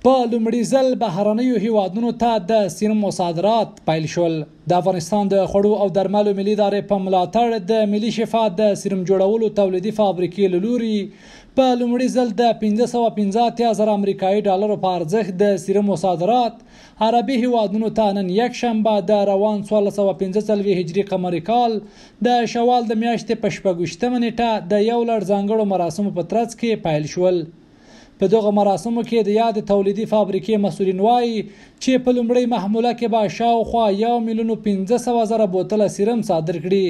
په لومړي ځل بهرنیو هیوادونو ته د سیروم صادرات پیل شول. د افغانستان د خوړو او درملو ملي ادارې په ملاتړ د ملي شفا د سیروم جوړولو تولیدي فابریکې له لوري په لومړي ځل د 585,000 امریکایي ډالرو په ارزښت د سیروم صادرات عربي هیوادونو ته نن یکشنبه د روان 1445 هجري قمري کال د شوال د میاشتې په 26 نیټه د یو لړ ځانګړو مراسمو په ترڅ کې پیل شول. په دغه مراسمو کې د یاد تولیدي فابریکې مسؤلین وایي چې په لومړۍ محموله کې به شاوخوا 1,500,000 بوتله سیروم صادر کړي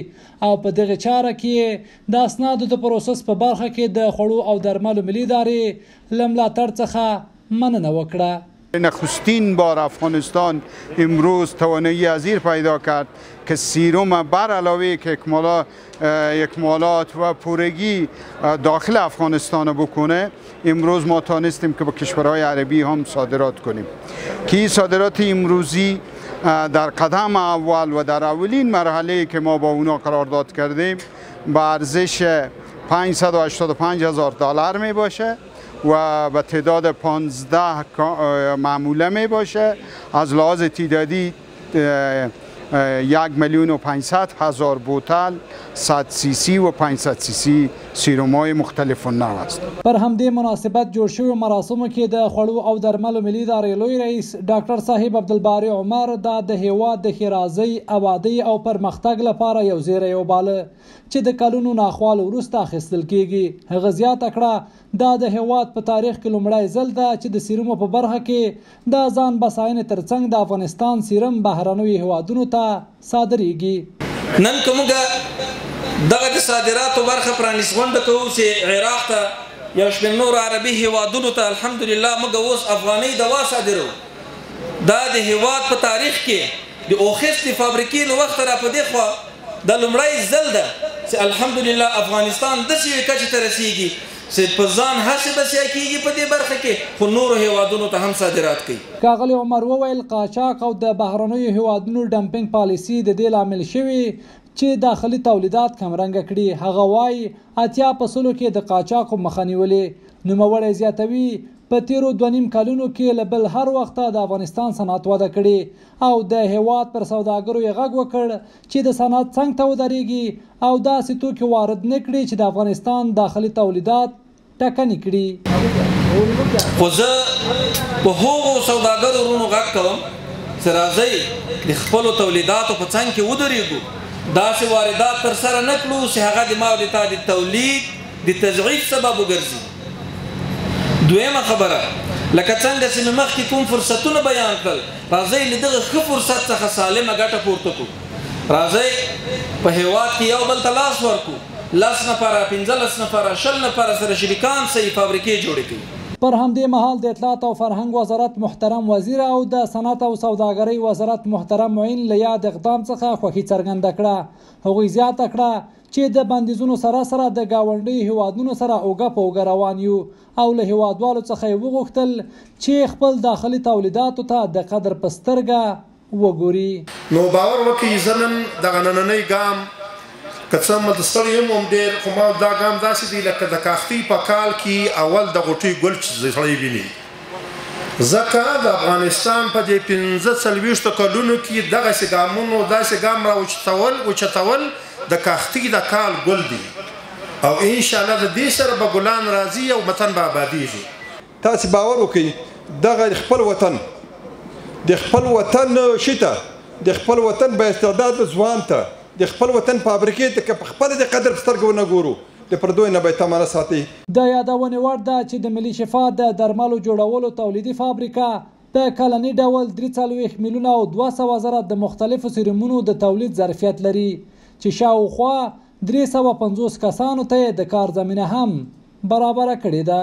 او په دغه چاره کې د اسنادو د پروسس په برخه کې د خوړو او درملو ملي ادارې له ملاتړ څخه مننه وکړه. نخستین بار افغانستان امروز توانایی ازیر پیدا کرد که سیروم بر علاوه که اکمالات و پورگی داخل افغانستان بکنه، امروز ما تانستیم که با کشورهای عربی هم صادرات کنیم که صادرات امروزی در قدم اول و در اولین مرحله که ما با اونا قرارداد کردیم با ارزش 585,000 دلار می باشه و به تعداد 15 معموله می باشه. از لحاظ تعدادی 1,500,000 بوتل 100 سیسی و 500 سیسی سیروم‌های مختلف و نوع است. پر همدې مناسبت جوړ شوی مراسمو کې د خوړو او درملو ملي ادارې لوی رئیس ډاکټر صاحب عبدالباري عمر د هیواد د ښېرازۍ، آبادۍ او پرمختګ لپاره یو زیری وباله چې د کلونو ناخوالو وروسته اخیستل کیږي. هغه زیاته کړه دا د هیواد په تاریخ کې لومړی ځل ده چې د سیرومو په برخه کې د ځان بساینې ترڅنګ د افغانستان سیروم بهرنیو هیوادونو ته صادریږي. نن کومګه دغه د صادراتو برخه پرانیستغونډه کوو چې عراق ته یو شمېر نور عربي هیوادونو ته الحمدلله موږ اوس افغانۍ دوا صادروو. دا د هیواد په تاریخ کې د اوخستې فابریکې له وخته را په دې خوا د لومړی ځل ده چې الحمدلله افغانستان داسې یوې کچې ته رسیږي چې په ځان هسې بسیا کېږي په دې برخه کې، خو نورو هیوادونو ته هم صادرات کوي. ښاغلي عمر وویل قاچاق او د بهرنیو هیوادونو ډمپینګ پالیسي د دې لامل شوي چې داخلي تولیدات کمرنګه کړي. هغه وایي 80% کې د قاچاقو مخه نیولې. نوموړی زیاتوي په تیرو 2.5 کلونو کې له بل هر وخته د افغانستان صنعت وده کړې او د هیواد پر سوداګرو یې غږ وکړ چې د صنعت څنګ ته ودرېږي او داسې توکي وارد نه کړي چې د افغانستان داخلي تولیدات ټکني کړي. خو زه په هغو سوداګرو ورونو غږ کوم چې راځئ د خپلو تولیداتو په څنګ کې ودرېږو، داسې واردات ترسره نه کړو چې هغه د مال د تولید د تضعیف سبب وګرځي. دویمه خبره لکه څنګه چې مې مخکې کوم فرصتونه بیان کړل، راځئ له دغه ښه فرصت څخه سالمه ګټه پورته کړو. راځئ په هیواد کې یو بل ته لاس ورکړو، 10 نفره 15 نفره 20 نفره سره شریکان صحیح فابریکې جوړې کړي. پر همدې مهال د اطلاعات او فرهنګ وزارت محترم وزیر او د صنعت او سوداګرۍ وزارت محترم معین له یاد اقدام څخه خوښي څرګنده کړه. هغوی زیاته کړه چې د بندیزونو سره سره د ګاونډي هیوادونو سره اوږه په اوږه روان یو او له هیوادوالو څخه یې وغوښتل چې خپل داخلي تولیداتو ته د قدر په سترګه وګوري. نو باور وکړئ زه نن دغه نننی ګام که څه مدستړی یم هم ډېر، خو ما دا ګام داسې دی لکه د کاختي په کال کې اول د غوټۍ ګل چې سړی ویني. ځکه د افغانستان په دې 45 کلونو کې دغسې ګامونو داسې ګام را اوچتول د کاختي د کال ګل دی او انشاءالله د دې سره به ګلان راځي او وطن به آبادیږي. تاسې باور وکړئ دغه خپل وطن د خپل وطن شته د خپل وطن با استعداد ځوان ته د خپل وطن فابریکې ته که په خپله د قدر په سترګو ونه ګورو د پردوی نه به یې تمانه ساتي. د یادونې وړ ده چې د ملي شفا د درملو جوړولو تولیدي فابریکه په کلني ډول 43 میلیونه او 200,000 د مختلفو سیرومونو د تولید ظرفیت لري چې شاوخوا 350 کسانو ته د کار زمینه هم برابره کړې ده.